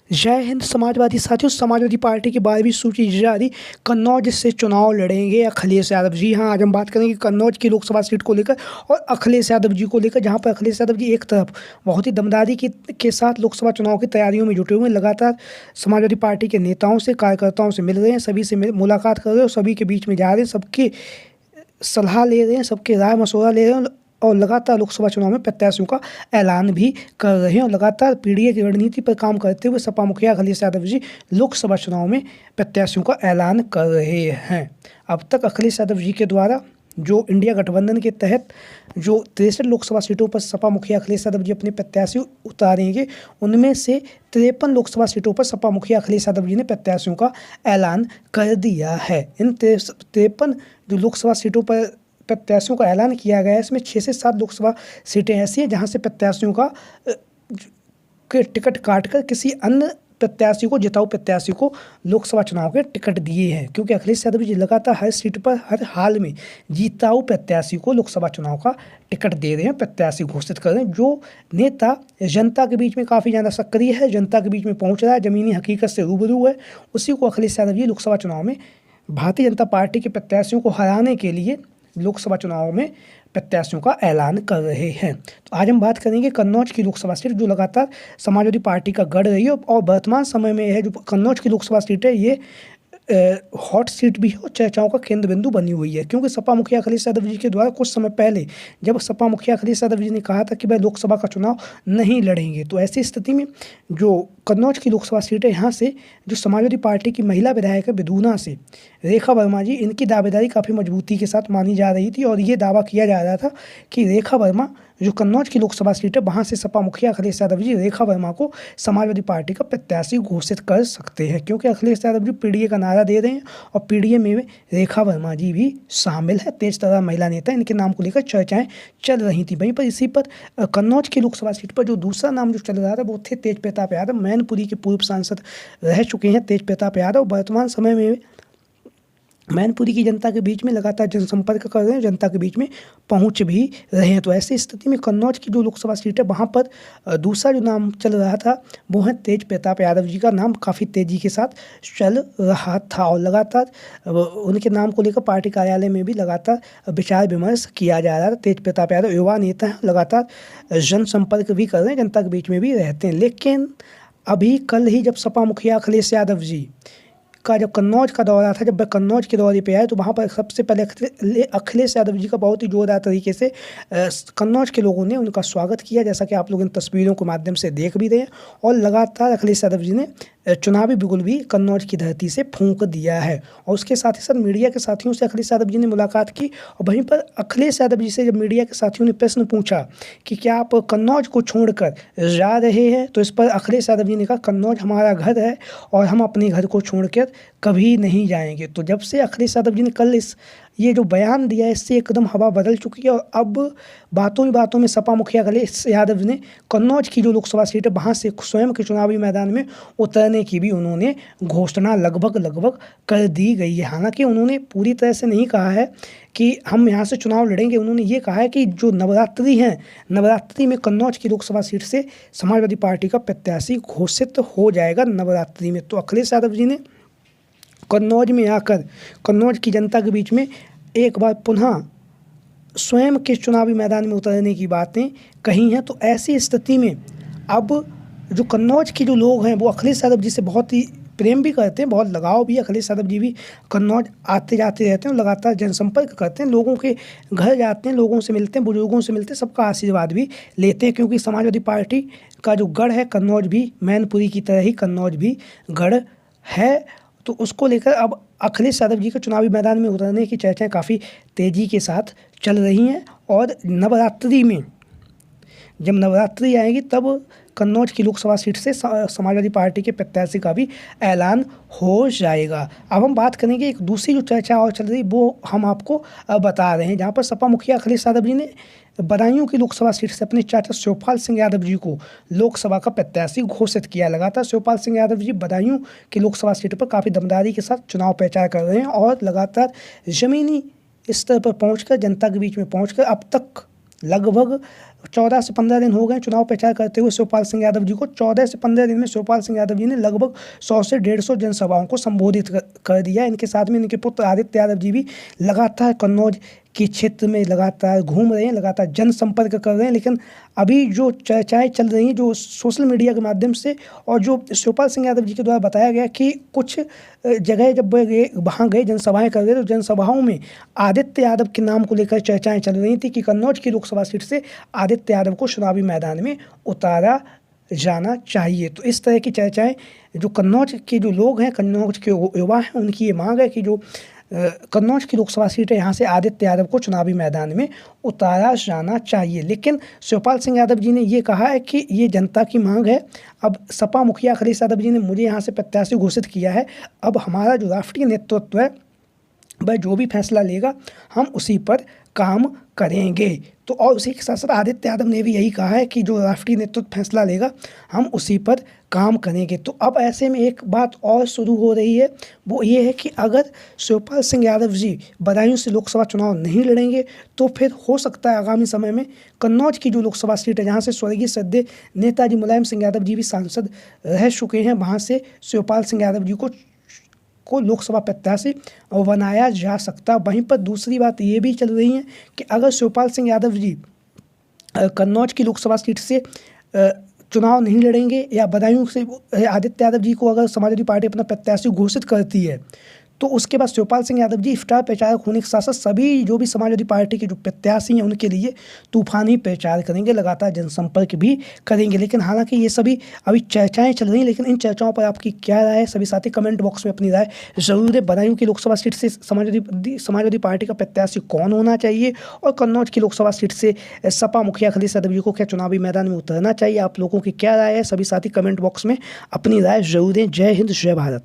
जय हिंद समाजवादी साथियों। समाजवादी पार्टी की 12वीं सूची जारी। कन्नौज से चुनाव लड़ेंगे अखिलेश यादव जी। हाँ, आज हम बात करेंगे कन्नौज की लोकसभा सीट को लेकर और अखिलेश यादव जी को लेकर, जहां पर अखिलेश यादव जी एक तरफ बहुत ही दमदारी के साथ लोकसभा चुनाव की तैयारियों में जुटे हुए हैं। लगातार समाजवादी पार्टी के नेताओं से, कार्यकर्ताओं से मिल रहे हैं, सभी से मुलाकात कर रहे हैं और सभी के बीच में जा रहे हैं, सबकी सलाह ले रहे हैं, सबके राय मशवरा ले रहे हैं और लगातार लोकसभा चुनाव में प्रत्याशियों का ऐलान भी कर रहे हैं। और लगातार पीडीए की रणनीति पर काम करते हुए सपा मुखिया अखिलेश यादव जी लोकसभा चुनाव में प्रत्याशियों का ऐलान कर रहे हैं। अब तक अखिलेश यादव जी के द्वारा जो इंडिया गठबंधन के तहत जो 63 लोकसभा सीटों पर सपा मुखिया अखिलेश यादव जी अपने प्रत्याशी उतारेंगे, उनमें से 53 लोकसभा सीटों पर सपा मुखिया अखिलेश यादव जी ने प्रत्याशियों का ऐलान कर दिया है। इन 53 जो लोकसभा सीटों पर प्रत्याशियों का ऐलान किया गया है, इसमें 6 से 7 लोकसभा सीटें ऐसी हैं जहां से प्रत्याशियों का के टिकट काटकर किसी अन्य प्रत्याशी को, जिताऊ प्रत्याशी को लोकसभा चुनाव के टिकट दिए हैं। क्योंकि अखिलेश यादव जी लगातार हर सीट पर हर हाल में जिताऊ प्रत्याशी को लोकसभा चुनाव का टिकट दे रहे हैं, प्रत्याशी घोषित कर रहे हैं। जो नेता जनता के बीच में काफ़ी ज़्यादा सक्रिय है, जनता के बीच में पहुंच रहा है, ज़मीनी हकीकत से रूबरू है, उसी को अखिलेश यादव जी लोकसभा चुनाव में भारतीय जनता पार्टी के प्रत्याशियों को हराने के लिए लोकसभा चुनाव में प्रत्याशियों का ऐलान कर रहे हैं। तो आज हम बात करेंगे कन्नौज की लोकसभा सीट, जो लगातार समाजवादी पार्टी का गढ़ रही है और वर्तमान समय में है जो कन्नौज की लोकसभा सीट है, ये हॉट सीट भी है और चर्चाओं का केंद्र बिंदु बनी हुई है। क्योंकि सपा मुखिया अखिलेश यादव जी के द्वारा कुछ समय पहले जब सपा मुखिया अखिलेश यादव जी ने कहा था कि वह लोकसभा का चुनाव नहीं लड़ेंगे, तो ऐसी स्थिति में जो कन्नौज की लोकसभा सीट है, यहाँ से जो समाजवादी पार्टी की महिला विधायक है बिदूना से रेखा वर्मा जी, इनकी दावेदारी काफ़ी मजबूती के साथ मानी जा रही थी और ये दावा किया जा रहा था कि रेखा वर्मा जो कन्नौज की लोकसभा सीट है, वहाँ से सपा मुखिया अखिलेश यादव जी रेखा वर्मा को समाजवादी पार्टी का प्रत्याशी घोषित कर सकते हैं। क्योंकि अखिलेश यादव जी पीडीए का नारा दे रहे हैं और पीडीए में रेखा वर्मा जी भी शामिल है, तेज तर्रार महिला नेता, इनके नाम को लेकर चर्चाएं चल रही थी। वहीं पर इसी पर कन्नौज की लोकसभा सीट पर जो दूसरा नाम जो चल रहा था वो थे तेज प्रताप यादव। मैनपुरी के पूर्व सांसद रह चुके हैं तेज प्रताप यादव, वर्तमान समय में मैनपुरी की जनता के बीच में लगातार जनसंपर्क कर रहे हैं, जनता के बीच में पहुंच भी रहे हैं। तो ऐसी स्थिति में कन्नौज की जो लोकसभा सीट है, वहां पर दूसरा जो नाम चल रहा था वो है तेज प्रताप यादव जी का नाम काफ़ी तेजी के साथ चल रहा था और लगातार उनके नाम को लेकर पार्टी कार्यालय में भी लगातार विचार विमर्श किया जा रहा था। तेज प्रताप यादव युवा नेता हैं, लगातार जनसंपर्क भी कर रहे हैं, जनता के बीच में भी रहते हैं। लेकिन अभी कल ही जब सपा मुखिया अखिलेश यादव जी का जब कन्नौज का दौरा था, जब वह कन्नौज के दौरे पे आए, तो वहाँ पर सबसे पहले अखिलेश यादव जी का बहुत ही जोरदार तरीके से कन्नौज के लोगों ने उनका स्वागत किया, जैसा कि आप लोग इन तस्वीरों के माध्यम से देख भी रहे हैं। और लगातार अखिलेश यादव जी ने चुनावी बिगुल भी कन्नौज की धरती से फूंक दिया है। और उसके साथ ही साथ मीडिया के साथियों से अखिलेश यादव जी ने मुलाकात की और वहीं पर अखिलेश यादव जी से जब मीडिया के साथियों ने प्रश्न पूछा कि क्या आप कन्नौज को छोड़कर जा रहे हैं, तो इस पर अखिलेश यादव जी ने कहा कन्नौज हमारा घर है और हम अपने घर को छोड़कर कभी नहीं जाएंगे। तो जब से अखिलेश यादव जी ने कल ये जो बयान दिया है, इससे एकदम हवा बदल चुकी है और अब बातों ही बातों में सपा मुखिया अखिलेश यादव ने कन्नौज की जो लोकसभा सीट है वहाँ से स्वयं के चुनावी मैदान में उतरने की भी उन्होंने घोषणा लगभग कर दी गई है। हालांकि उन्होंने पूरी तरह से नहीं कहा है कि हम यहाँ से चुनाव लड़ेंगे। उन्होंने ये कहा है कि जो नवरात्रि हैं, नवरात्रि में कन्नौज की लोकसभा सीट से समाजवादी पार्टी का प्रत्याशी घोषित हो जाएगा नवरात्रि में। तो अखिलेश यादव जी ने कन्नौज में आकर कन्नौज की जनता के बीच में एक बार पुनः स्वयं के चुनावी मैदान में उतरने की बातें कही हैं। तो ऐसी स्थिति में अब जो कन्नौज के जो लोग हैं वो अखिलेश यादव जी से बहुत ही प्रेम भी करते हैं, बहुत लगाव भी। अखिलेश यादव जी भी कन्नौज आते जाते रहते हैं, लगातार जनसंपर्क करते हैं, लोगों के घर जाते हैं, लोगों से मिलते हैं, बुजुर्गों से मिलते हैं, सबका आशीर्वाद भी लेते हैं। क्योंकि समाजवादी पार्टी का जो गढ़ है कन्नौज भी मैनपुरी की तरह ही कन्नौज भी गढ़ है। तो उसको लेकर अब अखिलेश यादव जी के चुनावी मैदान में उतरने की चर्चाएं काफ़ी तेज़ी के साथ चल रही हैं। और नवरात्रि में जब नवरात्रि आएगी तब कन्नौज की लोकसभा सीट से समाजवादी पार्टी के प्रत्याशी का भी ऐलान हो जाएगा। अब हम बात करेंगे एक दूसरी जो चर्चा और चल रही वो हम आपको बता रहे हैं, जहाँ पर सपा मुखिया अखिलेश यादव जी ने बदायूं की लोकसभा सीट से अपने चाचा शिवपाल सिंह यादव जी को लोकसभा का प्रत्याशी घोषित किया। लगातार शिवपाल सिंह यादव जी बदायूं की लोकसभा सीट पर काफ़ी दमदारी के साथ चुनाव प्रचार कर रहे हैं और लगातार ज़मीनी स्तर पर पहुंचकर जनता के बीच में पहुंचकर अब तक लगभग 14 से 15 दिन हो गए चुनाव प्रचार करते हुए शिवपाल सिंह यादव जी को। 14 से 15 दिन में शिवपाल सिंह यादव जी ने लगभग 100 से 150 जनसभाओं को संबोधित कर दिया। इनके साथ में इनके पुत्र आदित्य यादव जी भी लगातार कन्नौज के क्षेत्र में लगातार घूम रहे हैं, लगातार जनसंपर्क कर रहे हैं। लेकिन अभी जो चर्चाएं चल रही हैं जो सोशल मीडिया के माध्यम से, और जो शिवपाल सिंह यादव जी के द्वारा बताया गया कि कुछ जगह जब वहाँ गए जनसभाएं कर रहे तो जनसभाओं में आदित्य यादव के नाम को लेकर चर्चाएं चल रही थी कि कन्नौज की लोकसभा सीट से आदित्य यादव को चुनावी मैदान में उतारा जाना चाहिए। तो इस तरह की चर्चाएं जो कन्नौज के जो लोग हैं, कन्नौज के युवा हैं, उनकी ये मांग है कि जो कन्नौज की लोकसभा सीट है यहाँ से आदित्य यादव को चुनावी मैदान में उतारा जाना चाहिए। लेकिन शिवपाल सिंह यादव जी ने ये कहा है कि ये जनता की मांग है। अब सपा मुखिया अखिलेश यादव जी ने मुझे यहाँ से प्रत्याशी घोषित किया है। अब हमारा जो राष्ट्रीय नेतृत्व है वह जो भी फैसला लेगा हम उसी पर काम करेंगे। तो और उसी के साथ साथ आदित्य यादव ने भी यही कहा है कि जो राष्ट्रीय नेतृत्व फैसला लेगा हम उसी पर काम करेंगे। तो अब ऐसे में एक बात और शुरू हो रही है, वो ये है कि अगर शिवपाल सिंह यादव जी बदायूं से लोकसभा चुनाव नहीं लड़ेंगे तो फिर हो सकता है आगामी समय में कन्नौज की जो लोकसभा सीट है जहाँ से स्वर्गीय सद्य नेताजी मुलायम सिंह यादव जी भी सांसद रह चुके हैं, वहाँ से शिवपाल सिंह यादव जी को लोकसभा प्रत्याशी बनाया जा सकता। वहीं पर दूसरी बात ये भी चल रही है कि अगर शिवपाल सिंह यादव जी कन्नौज की लोकसभा सीट से चुनाव नहीं लड़ेंगे या बदायूं से आदित्य यादव जी को अगर समाजवादी पार्टी अपना प्रत्याशी घोषित करती है तो उसके बाद शिवपाल सिंह यादव जी स्टार प्रचारक होने के साथ साथ सभी जो भी समाजवादी पार्टी के जो प्रत्याशी हैं उनके लिए तूफानी प्रचार करेंगे, लगातार जनसंपर्क भी करेंगे। लेकिन हालांकि ये सभी अभी चर्चाएं चल रही हैं, लेकिन इन चर्चाओं पर आपकी क्या राय है? सभी साथी कमेंट बॉक्स में अपनी राय जरूर दें। बदायूं की लोकसभा सीट से समाजवादी पार्टी का प्रत्याशी कौन होना चाहिए और कन्नौज की लोकसभा सीट से सपा मुखिया अखिलेश यादव जी को क्या चुनावी मैदान में उतरना चाहिए? आप लोगों की क्या राय है? सभी साथी कमेंट बॉक्स में अपनी राय जरूर दें। जय हिंद, जय भारत।